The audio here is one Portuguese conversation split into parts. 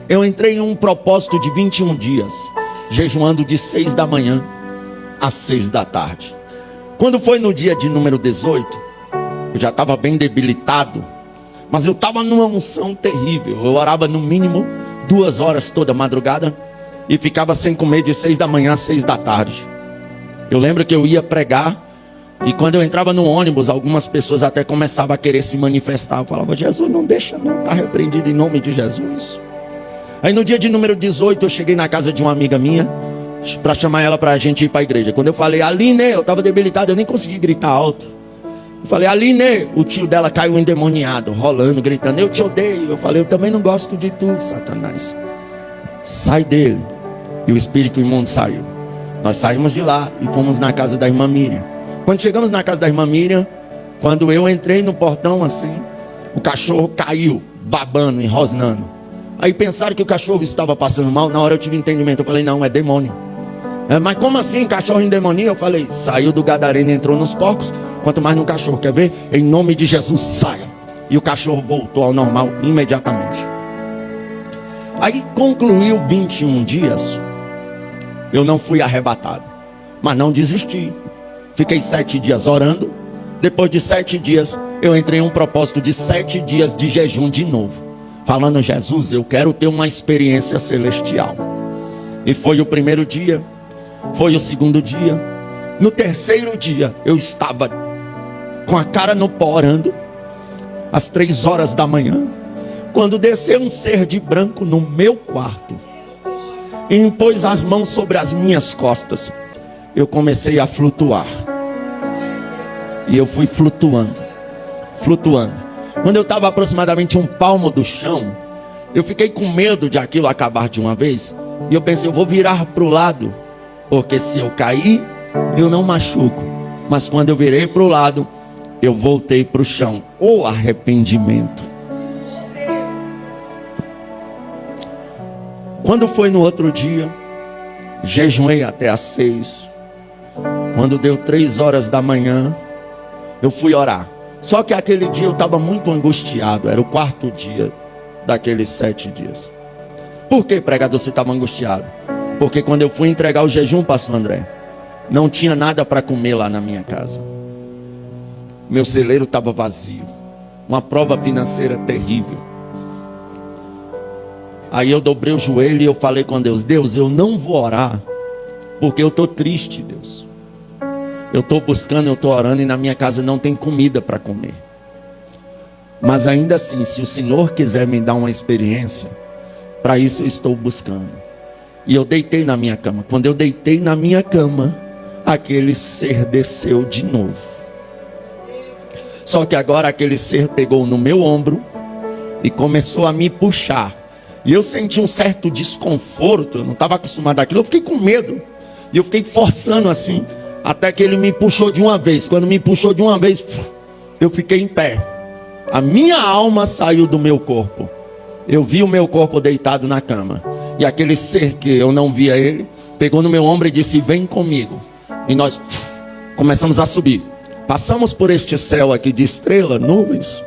Eu entrei em um propósito de 21 dias, jejuando de 6 da manhã às 6 da tarde. Quando foi no dia de número 18, eu já estava bem debilitado, mas eu estava numa unção terrível. Eu orava no mínimo 2 horas toda madrugada e ficava sem comer de 6 da manhã às 6 da tarde. Eu lembro que eu ia pregar e quando eu entrava no ônibus, algumas pessoas até começavam a querer se manifestar. Eu falava: Jesus, não deixa não, está repreendido em nome de Jesus. Aí no dia de número 18 eu cheguei na casa de uma amiga minha para chamar ela para a gente ir para a igreja. Quando eu falei Aline, eu estava debilitado, eu nem consegui gritar alto. Eu falei Aline, o tio dela caiu endemoniado, rolando, gritando: eu te odeio. Eu falei: eu também não gosto de tu, Satanás, sai dele. E o espírito imundo saiu. Nós saímos de lá e fomos na casa da irmã Miriam. Quando chegamos na casa da irmã Miriam, quando eu entrei no portão assim, o cachorro caiu, babando e rosnando. Aí pensaram que o cachorro estava passando mal. Na hora eu tive entendimento, eu falei: não, é demônio. Mas como assim, cachorro em demonia? Eu falei: saiu do gadareno e entrou nos porcos, quanto mais no cachorro. Quer ver? Em nome de Jesus, saia. E o cachorro voltou ao normal imediatamente. Aí concluiu 21 dias. Eu não fui arrebatado, mas não desisti. Fiquei 7 dias orando. Depois de 7 dias eu entrei em um propósito de 7 dias de jejum de novo, falando: Jesus, eu quero ter uma experiência celestial. E foi o primeiro dia, foi o segundo dia. No terceiro dia eu estava com a cara no pó orando, às 3 horas da manhã, quando desceu um ser de branco no meu quarto e impôs as mãos sobre as minhas costas. Eu comecei a flutuar. E eu fui flutuando. Quando eu estava aproximadamente um palmo do chão, eu fiquei com medo de aquilo acabar de uma vez. E eu pensei: eu vou virar para o lado, porque se eu cair, eu não machuco. Mas quando eu virei para o lado, eu voltei para o chão. O arrependimento. Quando foi no outro dia, jejuei até às 6. Quando deu 3 horas da manhã, eu fui orar. Só que aquele dia eu estava muito angustiado. Era o 4º dia daqueles 7 dias. Por que, pregador, você estava angustiado? Porque quando eu fui entregar o jejum, pastor André, não tinha nada para comer lá na minha casa. Meu celeiro estava vazio. Uma prova financeira terrível. Aí eu dobrei o joelho e eu falei com Deus: Deus, eu não vou orar, porque eu estou triste, Deus. Eu estou buscando, eu estou orando e na minha casa não tem comida para comer. Mas ainda assim, se o Senhor quiser me dar uma experiência, para isso eu estou buscando. E eu deitei na minha cama. Quando eu deitei na minha cama, aquele ser desceu de novo. Só que agora aquele ser pegou no meu ombro e começou a me puxar. E eu senti um certo desconforto. Eu não estava acostumado àquilo. Eu fiquei com medo. E eu fiquei forçando assim, até que ele me puxou de uma vez. Quando me puxou de uma vez, eu fiquei em pé. A minha alma saiu do meu corpo. Eu vi o meu corpo deitado na cama. E aquele ser que eu não via ele, pegou no meu ombro e disse: vem comigo. E nós começamos a subir. Passamos por este céu aqui de estrela, nuvens,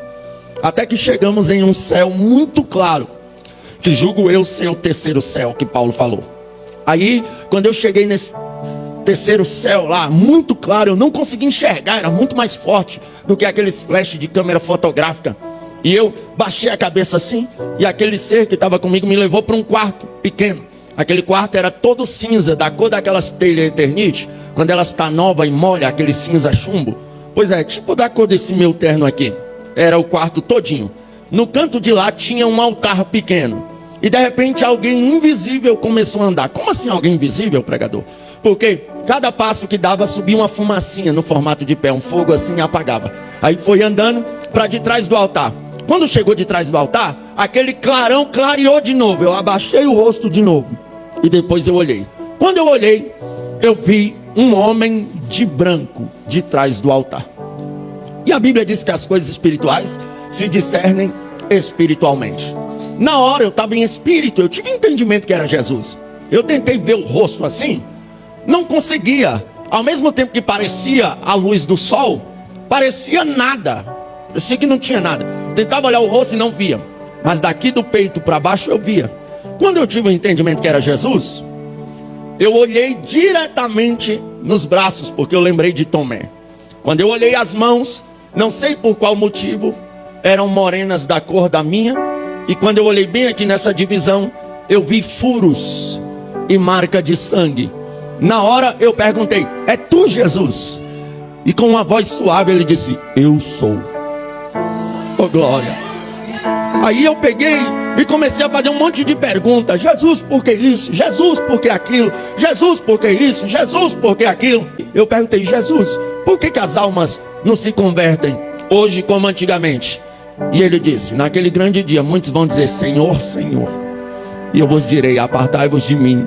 até que chegamos em um céu muito claro, que julgo eu ser o 3º céu que Paulo falou. Aí, quando eu cheguei nesse 3º céu lá, muito claro, eu não conseguia enxergar, era muito mais forte do que aqueles flashes de câmera fotográfica. E eu baixei a cabeça assim, e aquele ser que estava comigo me levou para um quarto pequeno. Aquele quarto era todo cinza, da cor daquelas telhas Eternite, quando ela está nova e molha, aquele cinza chumbo. Pois é, tipo da cor desse meu terno aqui. Era o quarto todinho. No canto de lá tinha um altar pequeno. E de repente alguém invisível começou a andar. Como assim alguém invisível, pregador? Porque cada passo que dava subia uma fumacinha no formato de pé, um fogo assim apagava. Aí foi andando para de trás do altar. Quando chegou de trás do altar, aquele clarão clareou de novo. Eu abaixei o rosto de novo e depois eu olhei. Quando eu olhei, eu vi um homem de branco de trás do altar. E a Bíblia diz que as coisas espirituais se discernem espiritualmente. Na hora eu estava em espírito, eu tive entendimento que era Jesus. Eu tentei ver o rosto assim, não conseguia. Ao mesmo tempo que parecia a luz do sol, parecia nada. Parecia que não tinha nada. Tentava olhar o rosto e não via. Mas daqui do peito para baixo eu via. Quando eu tive o entendimento que era Jesus, eu olhei diretamente nos braços, porque eu lembrei de Tomé. Quando eu olhei as mãos, não sei por qual motivo, eram morenas da cor da minha. E quando eu olhei bem aqui nessa divisão, eu vi furos e marca de sangue. Na hora eu perguntei: é tu, Jesus? E com uma voz suave ele disse: eu sou. Oh glória. Aí eu peguei e comecei a fazer um monte de perguntas. Jesus, por que isso? Jesus, por que aquilo? Jesus, por que isso? Jesus, por que aquilo? Eu perguntei: Jesus, por que as almas não se convertem hoje como antigamente? E ele disse: naquele grande dia muitos vão dizer: Senhor, Senhor, e eu vos direi: apartai-vos de mim,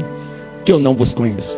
que eu não vos conheço.